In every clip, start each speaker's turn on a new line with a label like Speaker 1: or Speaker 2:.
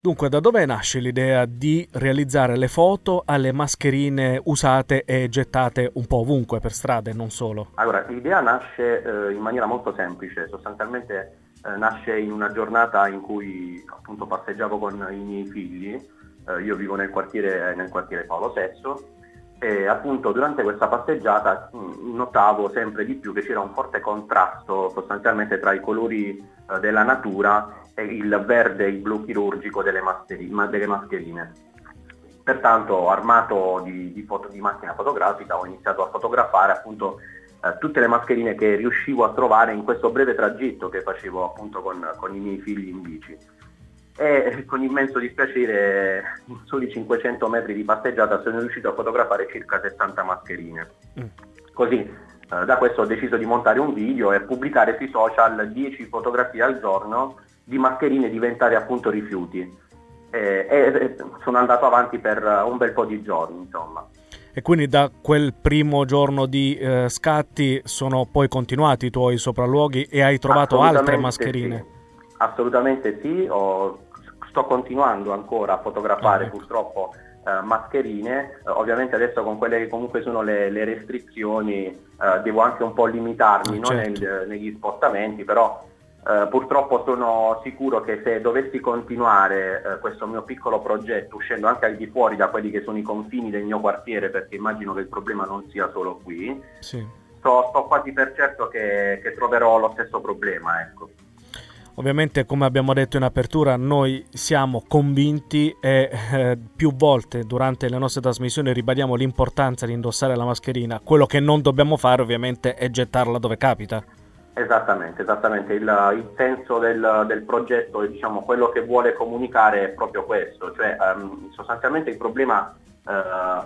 Speaker 1: Dunque, da dove nasce l'idea di realizzare le foto alle mascherine usate e gettate un po' ovunque per strada e non solo?
Speaker 2: Allora, l'idea nasce in maniera molto semplice, sostanzialmente nasce in una giornata in cui appunto passeggiavo con i miei figli, io vivo nel quartiere Paolo VI, e appunto durante questa passeggiata notavo sempre di più che c'era un forte contrasto sostanzialmente tra i colori della natura e il verde e il blu chirurgico delle mascherine. Pertanto, armato di macchina fotografica, ho iniziato a fotografare appunto tutte le mascherine che riuscivo a trovare in questo breve tragitto che facevo appunto con i miei figli in bici. E con immenso dispiacere, in soli 500 metri di passeggiata, sono riuscito a fotografare circa 70 mascherine.
Speaker 1: Mm.
Speaker 2: Così, da questo ho deciso di montare un video e pubblicare sui social 10 fotografie al giorno di mascherine diventate appunto rifiuti. E sono andato avanti per un bel po' di giorni, insomma.
Speaker 1: E quindi da quel primo giorno di scatti sono poi continuati i tuoi sopralluoghi e hai trovato altre
Speaker 2: Assolutamente sì,
Speaker 1: mascherine?
Speaker 2: assolutamente sì, sto continuando ancora a
Speaker 1: Ah,
Speaker 2: fotografare
Speaker 1: ecco.
Speaker 2: purtroppo mascherine. Ovviamente adesso con quelle che comunque sono le restrizioni devo anche un po' limitarmi,
Speaker 1: Ah,
Speaker 2: no,
Speaker 1: certo.
Speaker 2: negli spostamenti, però purtroppo sono sicuro che se dovessi continuare questo mio piccolo progetto, uscendo anche al di fuori da quelli che sono i confini del mio quartiere, perché immagino che il problema non sia solo qui,
Speaker 1: Sì.
Speaker 2: sto quasi per certo che troverò lo stesso problema, ecco.
Speaker 1: Ovviamente, come abbiamo detto in apertura, noi siamo convinti e più volte durante le nostre trasmissioni ribadiamo l'importanza di indossare la mascherina. Quello che non dobbiamo fare ovviamente è gettarla dove capita.
Speaker 2: Esattamente, esattamente. Il senso del progetto, diciamo, quello che vuole comunicare è proprio questo, cioè sostanzialmente il problema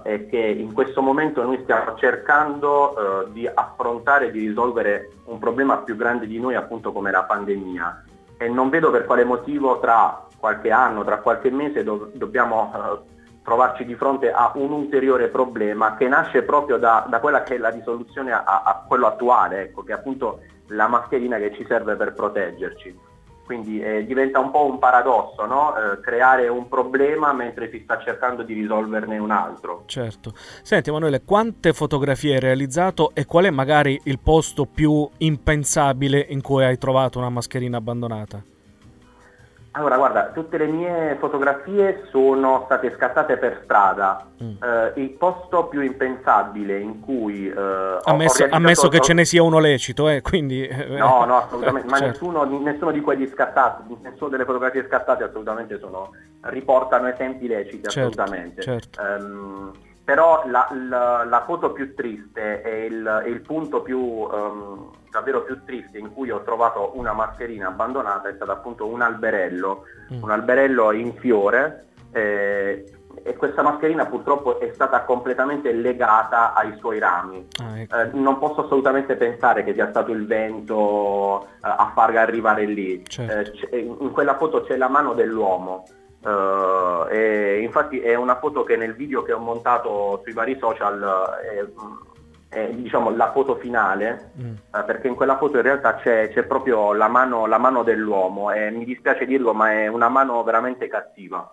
Speaker 2: è che in questo momento noi stiamo cercando di affrontare e di risolvere un problema più grande di noi, appunto come la pandemia, e non vedo per quale motivo tra qualche anno, tra qualche mese dobbiamo trovarci di fronte a un ulteriore problema che nasce proprio da quella che è la risoluzione a quello attuale, ecco, che è appunto la mascherina che ci serve per proteggerci. Quindi diventa un po' un paradosso, no? Creare un problema mentre si sta cercando di risolverne un altro.
Speaker 1: Certo. Senti Emanuele, quante fotografie hai realizzato e qual è magari il posto più impensabile in cui hai trovato una mascherina abbandonata?
Speaker 2: Allora, guarda, tutte le mie fotografie sono state scattate per strada.
Speaker 1: Mm.
Speaker 2: Il posto più impensabile in cui ho
Speaker 1: Ammesso
Speaker 2: realizzato.
Speaker 1: che ce ne sia uno lecito, quindi...
Speaker 2: No, no, assolutamente, ma
Speaker 1: certo,
Speaker 2: nessuno di quelli scattati, nessuno delle fotografie scattate assolutamente riportano esempi leciti,
Speaker 1: certo,
Speaker 2: assolutamente.
Speaker 1: certo.
Speaker 2: Però la foto più triste e il punto davvero più triste in cui ho trovato una mascherina abbandonata è stato appunto
Speaker 1: Mm.
Speaker 2: un alberello in fiore, e questa mascherina purtroppo è stata completamente legata ai suoi rami.
Speaker 1: Ah, ecco,
Speaker 2: Non posso assolutamente pensare che sia stato il vento a farla arrivare lì.
Speaker 1: certo.
Speaker 2: In quella foto c'è la mano dell'uomo. E infatti è una foto che nel video che ho montato sui vari social è, diciamo, la foto finale,
Speaker 1: Mm.
Speaker 2: perché in quella foto in realtà c'è proprio la mano dell'uomo, e mi dispiace dirlo, ma è una mano veramente cattiva.